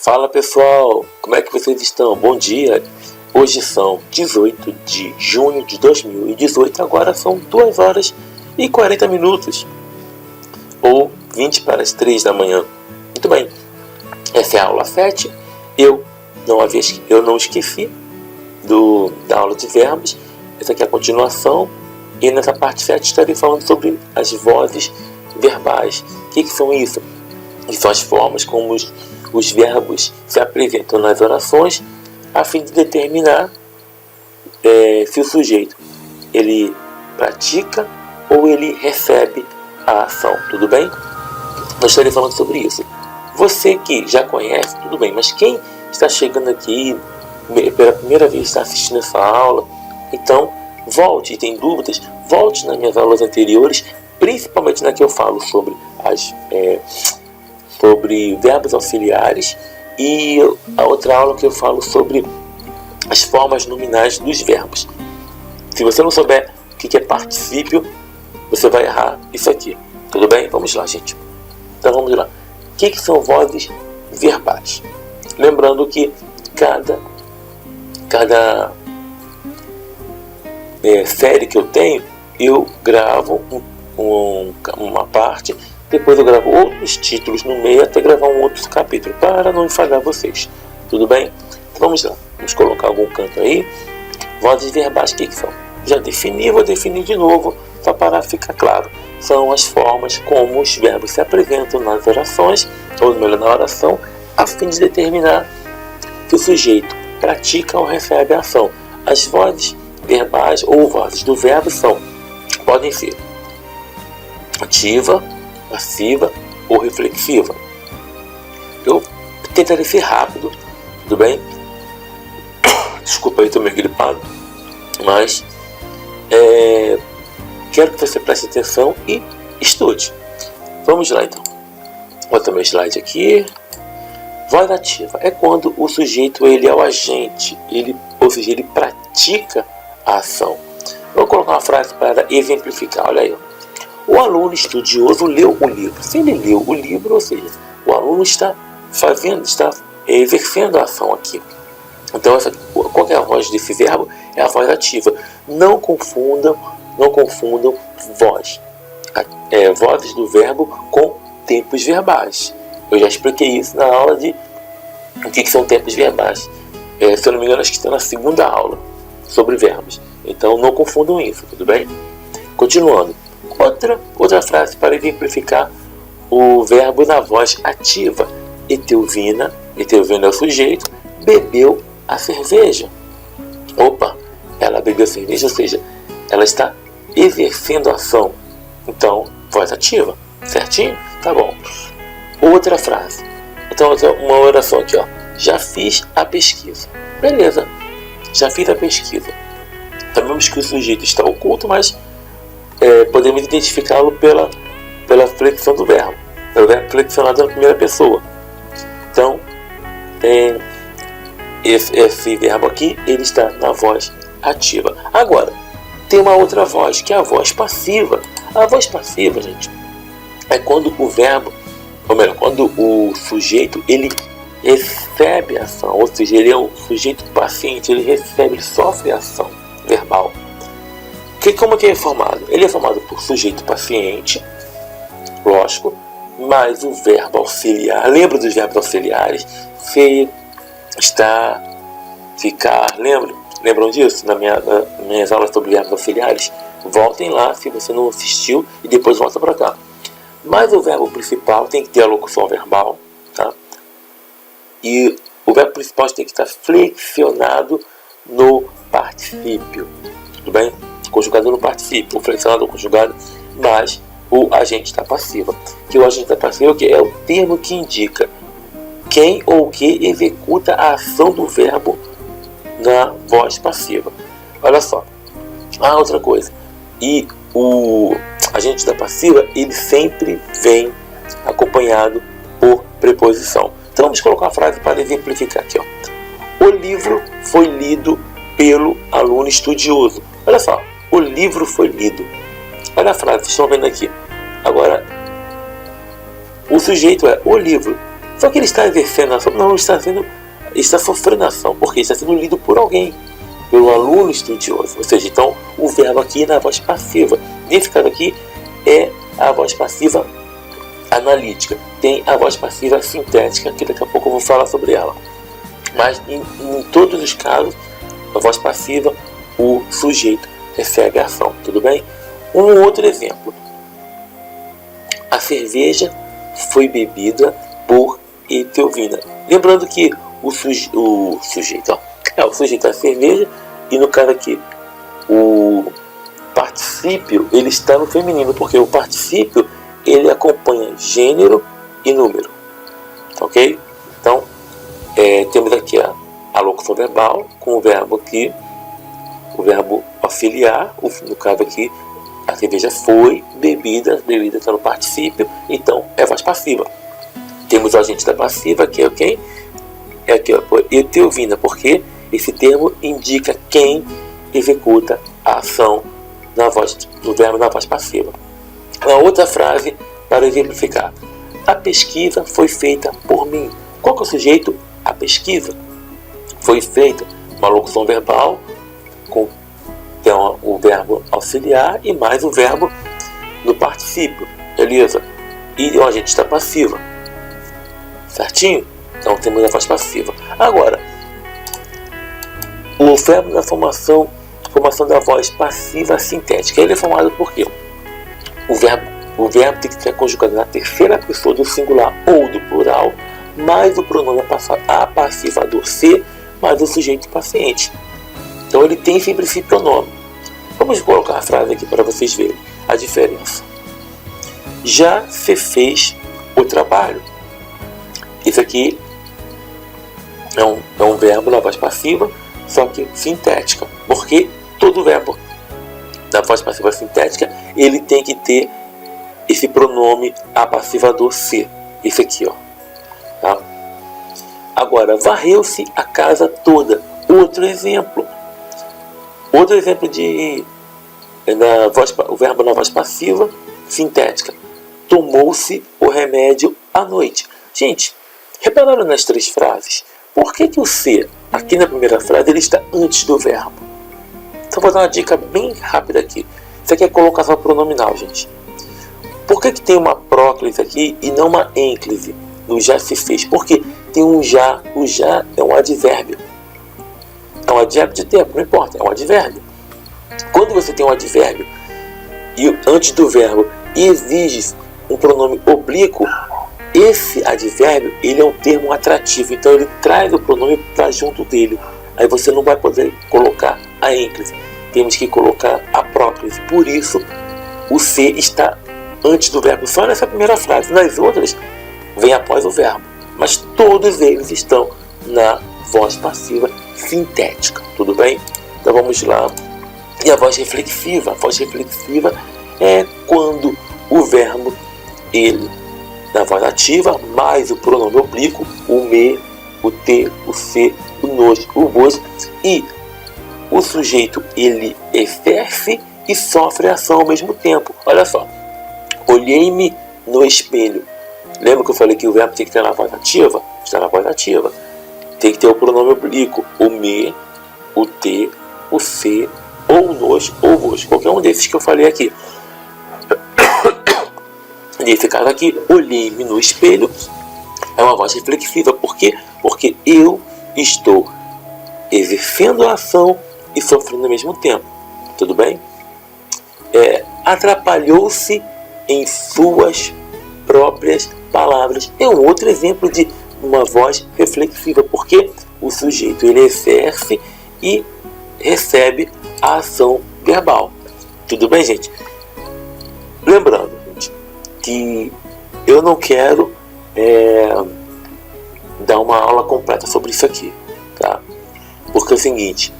Fala pessoal, como é que vocês estão? Bom dia! Hoje são 18 de junho de 2018, agora são 2 horas e 40 minutos, ou 20 para as 3 da manhã. Muito bem, essa é a aula 7, eu não esqueci da aula de verbos, essa aqui é a continuação, e nessa parte 7 estarei falando sobre as vozes verbais. O que são isso? Que são as formas como os verbos se apresentam nas orações a fim de determinar se o sujeito ele pratica ou ele recebe a ação, tudo bem? Nós estarei falando sobre isso. Você que já conhece, tudo bem, mas quem está chegando aqui pela primeira vez está assistindo essa aula, então volte, e tem dúvidas, volte nas minhas aulas anteriores, principalmente na que eu falo sobre sobre verbos auxiliares, e a outra aula que eu falo sobre as formas nominais dos verbos. Se você não souber o que é particípio, você vai errar isso aqui. Tudo bem? Vamos lá, gente. Então vamos lá. O que são vozes verbais? Lembrando que cada série que eu tenho, eu gravo uma parte, depois eu gravo outros títulos no meio até gravar um outro capítulo, para não enfadar vocês. Tudo bem? Então vamos lá. Vamos colocar algum canto aí. Vozes verbais, o que são? Já defini, vou definir de novo, só para ficar claro. São as formas como os verbos se apresentam nas orações, ou melhor, na oração, a fim de determinar que o sujeito pratica ou recebe a ação. As vozes verbais ou vozes do verbo podem ser ativa, passiva ou reflexiva. Eu tentarei ser rápido, tudo bem? Desculpa aí, estou meio gripado, mas quero que você preste atenção e estude. Vamos lá então. Bota meu slide aqui. Voz ativa é quando o sujeito ele é o agente, ou seja, ele pratica a ação. Vou colocar uma frase para exemplificar. Olha aí. O aluno estudioso leu o livro. Se ele leu o livro, ou seja, o aluno está exercendo a ação aqui. Então, qual é a voz desse verbo? É a voz ativa. Não confundam vozes do verbo com tempos verbais. Eu já expliquei isso na aula de o que são tempos verbais. Se eu não me engano, acho que está na segunda aula sobre verbos. Então, não confundam isso, tudo bem? Continuando. Outra frase para exemplificar o verbo na voz ativa. Etelvina é o sujeito, bebeu a cerveja. Opa, ela bebeu a cerveja, ou seja, ela está exercendo a ação. Então, voz ativa, certinho? Tá bom. Outra frase. Então, uma oração aqui, ó. Já fiz a pesquisa. Beleza, já fiz a pesquisa. Sabemos que o sujeito está oculto, mas podemos identificá-lo pela flexão do verbo. É o verbo flexionado na primeira pessoa. Então, esse verbo aqui, ele está na voz ativa. Agora, tem uma outra voz, que é a voz passiva. A voz passiva, gente, é quando o verbo, ou melhor, quando o sujeito, ele recebe a ação, ou seja, ele é um sujeito paciente, ele sofre a ação verbal. Como que é formado? Ele é formado por sujeito paciente, lógico, mas o verbo auxiliar, lembra dos verbos auxiliares? Ser, estar, ficar, lembram disso? Nas minhas aulas sobre verbos auxiliares? Voltem lá se você não assistiu e depois volta para cá. Mas o verbo principal tem que ter a locução verbal, tá? E o verbo principal tem que estar flexionado no particípio, tudo bem? Conjugado no particípio, o flexionado conjugado, mas o agente está passiva. Que o agente está passivo é o termo que indica quem ou o que executa a ação do verbo na voz passiva. Olha só. Outra coisa. E o agente da passiva, ele sempre vem acompanhado por preposição. Então vamos colocar uma frase para exemplificar aqui, ó. O livro foi lido pelo aluno estudioso. Olha só. O livro foi lido. Olha a frase, vocês estão vendo aqui. Agora, o sujeito é o livro. Só que ele está exercendo a ação, não, ele está sofrendo a ação, porque ele está sendo lido por alguém, pelo aluno estudioso. Ou seja, então o verbo aqui é na voz passiva. Nesse caso aqui é a voz passiva analítica. Tem a voz passiva sintética, que daqui a pouco eu vou falar sobre ela. Mas em todos os casos, a voz passiva, o sujeito recebe a ação, tudo bem? Um outro exemplo. A cerveja foi bebida por Etelvina. Lembrando que o sujeito é a cerveja, e no caso aqui, o particípio, ele está no feminino, porque o particípio, ele acompanha gênero e número, ok? Então, temos aqui a locução verbal, com o verbo aqui, o verbo auxiliar, no caso aqui, a cerveja foi bebida está no particípio, então é voz passiva. Temos o agente da passiva, que é quem? É aqui, Etelvina, porque esse termo indica quem executa a ação do verbo na voz passiva. Uma outra frase para exemplificar. A pesquisa foi feita por mim. Qual que é o sujeito? A pesquisa foi feita. Uma locução verbal com então, o verbo auxiliar e mais o verbo no particípio. Beleza? E o agente está passiva. Certinho? Então temos a voz passiva. Agora, o verbo na formação da voz passiva sintética. Ele é formado por quê? O verbo tem que ser conjugado na terceira pessoa do singular ou do plural, mais o pronome apassivador ser, mais o sujeito paciente. Então ele tem sempre esse pronome. Vamos colocar a frase aqui para vocês verem a diferença. Já se fez o trabalho. Isso aqui é um verbo na voz passiva, só que sintética. Porque todo verbo da voz passiva sintética, ele tem que ter esse pronome apassivador ser. Esse aqui, ó. Tá? Agora, varreu-se a casa toda. Outro exemplo o verbo na voz passiva sintética. Tomou-se o remédio à noite. Gente, repararam nas três frases? Por que o ser, aqui na primeira frase, ele está antes do verbo? Então vou dar uma dica bem rápida aqui. Isso aqui é colocação pronominal, gente. Por que tem uma próclise aqui e não uma ênclise no já se fez? Porque tem um já, o já é um advérbio. É um advérbio de tempo, não importa, é um advérbio. Quando você tem um advérbio e antes do verbo exige um pronome oblíquo, esse advérbio, ele é um termo atrativo, então ele traz o pronome para junto dele. Aí você não vai poder colocar a ênclise, temos que colocar a próclise. Por isso, o ser está antes do verbo, só nessa primeira frase. Nas outras, vem após o verbo, mas todos eles estão na voz passiva sintética, tudo bem? Então vamos lá. E a voz reflexiva? A voz reflexiva é quando o verbo, ele, na voz ativa, mais o pronome oblíquo, o me, o te, o se, o nos, o vos, e o sujeito, ele exerce e sofre a ação ao mesmo tempo. Olha só. Olhei-me no espelho. Lembra que eu falei que o verbo tem que ter na voz ativa? Está na voz ativa. Tem que ter o pronome oblíquo, o me, o te, o se, ou o nos, ou o vos. Qualquer um desses que eu falei aqui. Nesse caso aqui, olhei-me no espelho, é uma voz reflexiva. Por quê? Porque eu estou exercendo a ação e sofrendo ao mesmo tempo. Tudo bem? Atrapalhou-se em suas próprias palavras. É um outro exemplo de uma voz reflexiva, porque o sujeito, ele exerce e recebe a ação verbal. Tudo bem, gente? Lembrando, gente, que eu não quero dar uma aula completa sobre isso aqui, tá? Porque é o seguinte,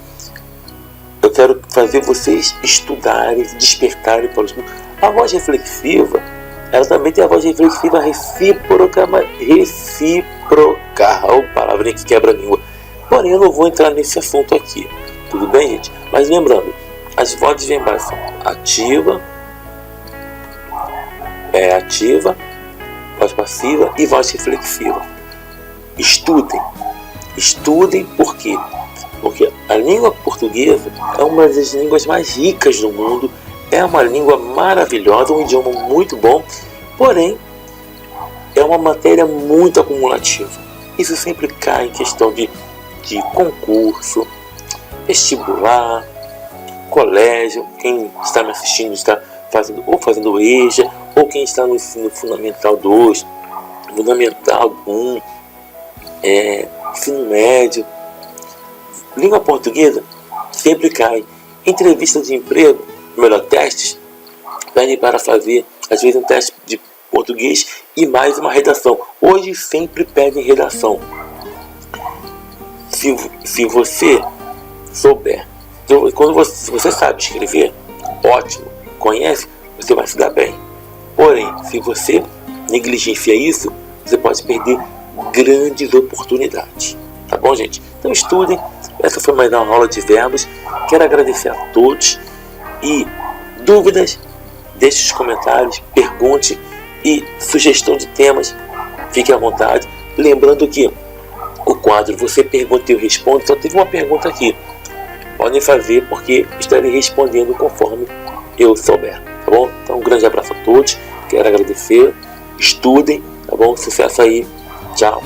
eu quero fazer vocês estudarem, despertarem para os... A voz reflexiva, ela também tem a voz reflexiva recíproca, palavrinha que quebra a língua. Porém, eu não vou entrar nesse assunto aqui, tudo bem, gente? Mas lembrando, as vozes verbais são ativa, voz passiva e voz reflexiva. estudem. Estudem por quê? Porque a língua portuguesa é uma das línguas mais ricas do mundo, é uma língua maravilhosa, um idioma muito bom, porém é uma matéria muito acumulativa. Isso sempre cai em questão de concurso, vestibular, colégio. Quem está me assistindo está fazendo EJA, ou quem está no ensino fundamental 2, fundamental 1, ensino médio. Língua portuguesa sempre cai. Entrevista de emprego, melhor, testes, pedem para fazer, às vezes, um teste de português e mais uma redação. Hoje sempre pedem redação. Se você souber, quando você sabe escrever, ótimo, conhece, você vai se dar bem. Porém, se você negligencia isso, você pode perder grandes oportunidades. Tá bom, gente? Então estudem. Essa foi mais uma aula de verbos. Quero agradecer a todos. E dúvidas, deixe os comentários, pergunte, e sugestão de temas, fique à vontade. Lembrando que o quadro Você Pergunta e Eu Respondo só teve uma pergunta aqui. Podem fazer, porque estarei respondendo conforme eu souber, tá bom? Então um grande abraço a todos. Quero agradecer. Estudem, tá bom? Sucesso aí. Tchau.